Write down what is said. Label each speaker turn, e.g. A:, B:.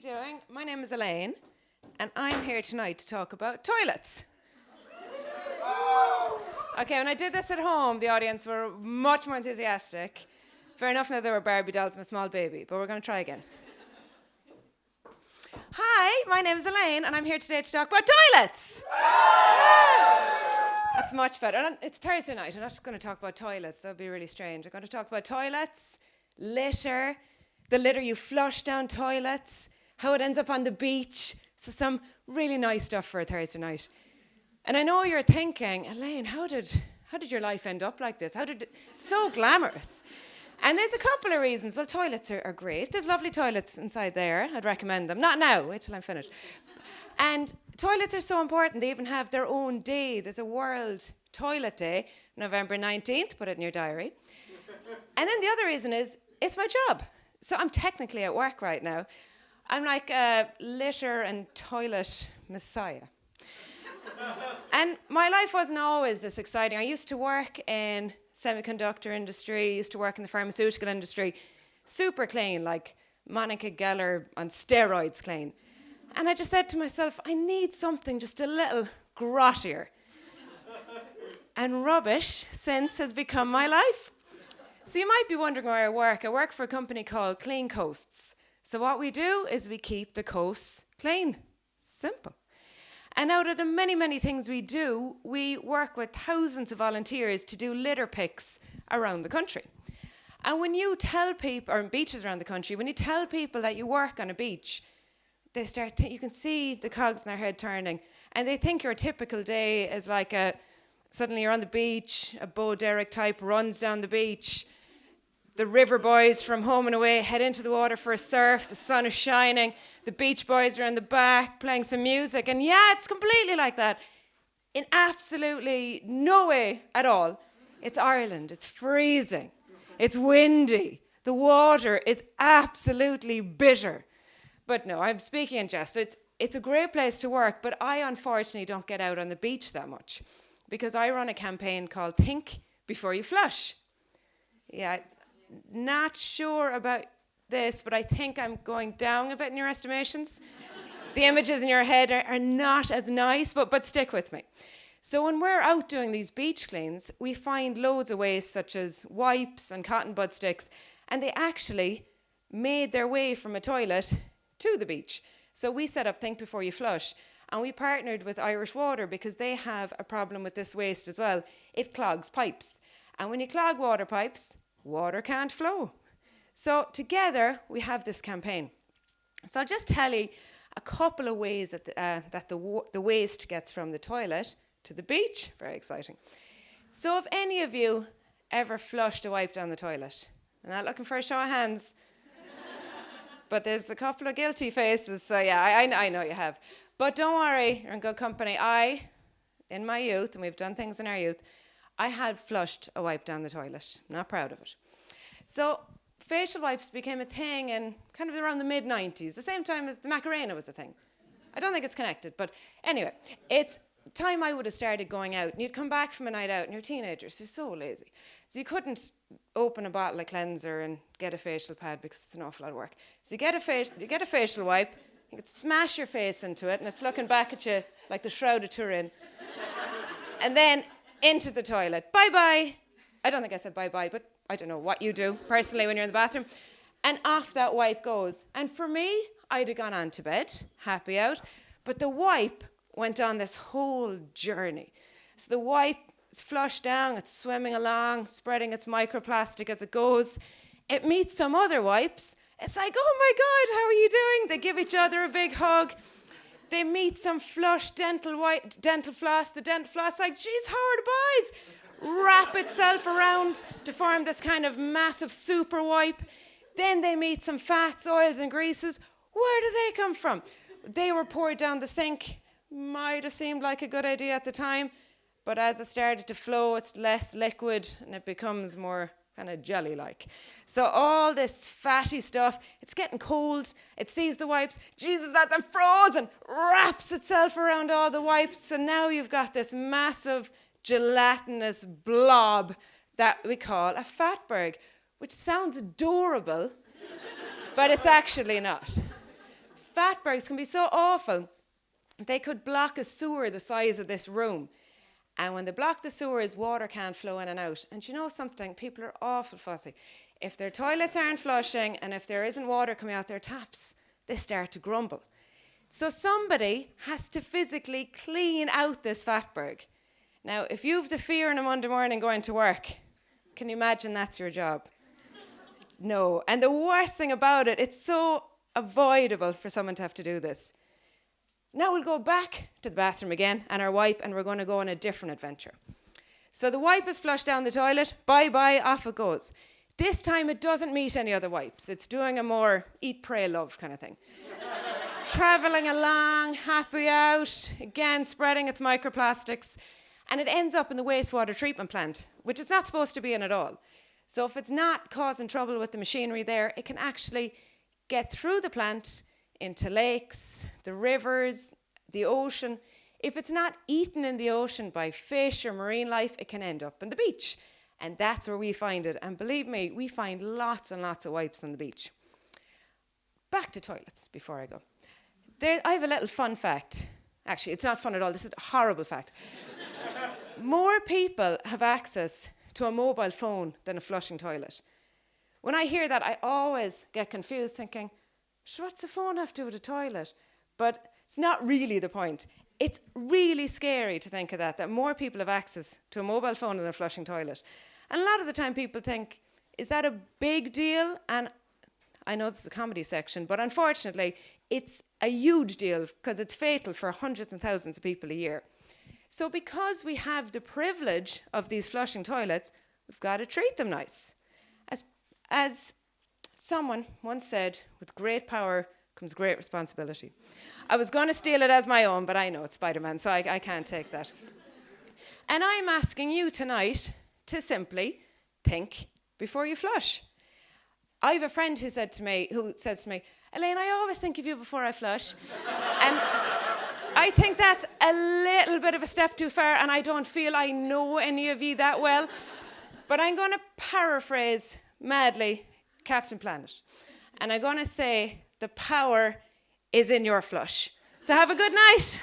A: you doing? My name is Elaine, and I'm here tonight to talk about toilets. Okay, when I did this at home, the audience were much more enthusiastic. Fair enough, now there were Barbie dolls and a small baby, but we're going to try again. Hi, my name is Elaine, and I'm here today to talk about toilets. That's much better. And it's Thursday night. I'm not just going to talk about toilets. That would be really strange. I'm going to talk about toilets, litter, the litter you flush down toilets, how it ends up on the beach. So some really nice stuff for a Thursday night. And I know you're thinking, Elaine, how did your life end up like this? So glamorous. And there's a couple of reasons. Well, toilets are great. There's lovely toilets inside there. I'd recommend them. Not now. Wait till I'm finished. And toilets are so important. They even have their own day. There's a World Toilet Day, November 19th. Put it in your diary. And then the other reason is it's my job. So I'm technically at work right now. I'm like a litter and toilet messiah. And my life wasn't always this exciting. I used to work in semiconductor industry, used to work in the pharmaceutical industry, super clean, like Monica Geller on steroids clean. And I just said to myself, I need something just a little grottier. And rubbish since has become my life. So you might be wondering where I work. I work for a company called Clean Coasts. So what we do is we keep the coasts clean. Simple. And out of the many, many things we do, we work with thousands of volunteers to do litter picks around the country. And when you tell people, or in beaches around the country, when you tell people that you work on a beach, they start, you can see the cogs in their head turning, and they think your typical day is like suddenly you're on the beach, a Bo Derek type runs down the beach, the river boys from Home and Away head into the water for a surf, the sun is shining, the beach boys are in the back playing some music, and yeah, it's completely like that. In absolutely no way at all. It's Ireland, it's freezing, it's windy, the water is absolutely bitter. But no, I'm speaking in jest. It's a great place to work, but I unfortunately don't get out on the beach that much because I run a campaign called Think Before You Flush. Yeah, not sure about this, but I think I'm going down a bit in your estimations. The images in your head are not as nice, but stick with me. So when we're out doing these beach cleans, we find loads of waste such as wipes and cotton bud sticks, and they actually made their way from a toilet to the beach. So we set up Think Before You Flush, and we partnered with Irish Water because they have a problem with this waste as well. It clogs pipes. And when you clog water pipes, water can't flow. So together, we have this campaign. So I'll just tell you a couple of ways that the waste gets from the toilet to the beach. Very exciting. So if any of you ever flushed a wipe down the toilet, I'm not looking for a show of hands, but there's a couple of guilty faces, so yeah, I know you have. But don't worry, you're in good company. In my youth, and we've done things in our youth, I had flushed a wipe down the toilet. Not proud of it. So facial wipes became a thing in kind of around the mid-90s, the same time as the Macarena was a thing. I don't think it's connected, but anyway, it's time I would have started going out, and you'd come back from a night out, and you're teenagers, you're so lazy. So you couldn't open a bottle of cleanser and get a facial pad because it's an awful lot of work. So you get a facial wipe, you could smash your face into it, and it's looking back at you like the Shroud of Turin. And then into the toilet. Bye-bye. I don't think I said bye-bye, but I don't know what you do personally when you're in the bathroom. And off that wipe goes. And for me, I'd have gone on to bed, happy out. But the wipe went on this whole journey. So the wipe is flushed down, it's swimming along, spreading its microplastic as it goes. It meets some other wipes. It's like, oh my God, how are you doing? They give each other a big hug. They meet some flush dental floss. The dental floss like, geez, how are the boys? Wrap itself around to form this kind of massive super wipe. Then they meet some fats, oils and greases. Where do they come from? They were poured down the sink. Might have seemed like a good idea at the time, but as it started to flow, it's less liquid and it becomes more kind of jelly-like. So all this fatty stuff, it's getting cold, it sees the wipes, Jesus lads, I'm frozen, wraps itself around all the wipes, so now you've got this massive gelatinous blob that we call a fatberg, which sounds adorable, but it's actually not. fatbergs can be so awful. They could block a sewer the size of this room. And when they block the sewers, water can't flow in and out. And you know something? People are awful fussy. If their toilets aren't flushing and if there isn't water coming out their taps, they start to grumble. So somebody has to physically clean out this fatberg. Now, if you've the fear on a Monday morning going to work, can you imagine that's your job? No. And the worst thing about it, it's so avoidable for someone to have to do this. Now we'll go back to the bathroom again and our wipe, and we're going to go on a different adventure. So the wipe is flushed down the toilet. Bye-bye, off it goes. This time it doesn't meet any other wipes. It's doing a more eat, pray, love kind of thing. It's travelling along, happy out, again spreading its microplastics, and it ends up in the wastewater treatment plant, which it's not supposed to be in at all. So if it's not causing trouble with the machinery there, it can actually get through the plant into lakes, the rivers, the ocean. If it's not eaten in the ocean by fish or marine life, it can end up on the beach. And that's where we find it. And believe me, we find lots and lots of wipes on the beach. Back to toilets before I go. I have a little fun fact. Actually, it's not fun at all. This is a horrible fact. More people have access to a mobile phone than a flushing toilet. When I hear that, I always get confused thinking, so what's the phone have to do with a toilet? But it's not really the point. It's really scary to think of that more people have access to a mobile phone than a flushing toilet. And a lot of the time people think, is that a big deal? And I know this is a comedy section, but unfortunately, it's a huge deal because it's fatal for hundreds and thousands of people a year. So because we have the privilege of these flushing toilets, we've got to treat them nice. As someone once said, with great power comes great responsibility. I was going to steal it as my own, but I know it's Spider-Man, so I can't take that. And I'm asking you tonight to simply think before you flush. I have a friend who says to me, Elaine, I always think of you before I flush. And I think that's a little bit of a step too far, and I don't feel I know any of you that well. But I'm going to paraphrase madly Captain Planet. And I'm going to say the power is in your flush. So have a good night.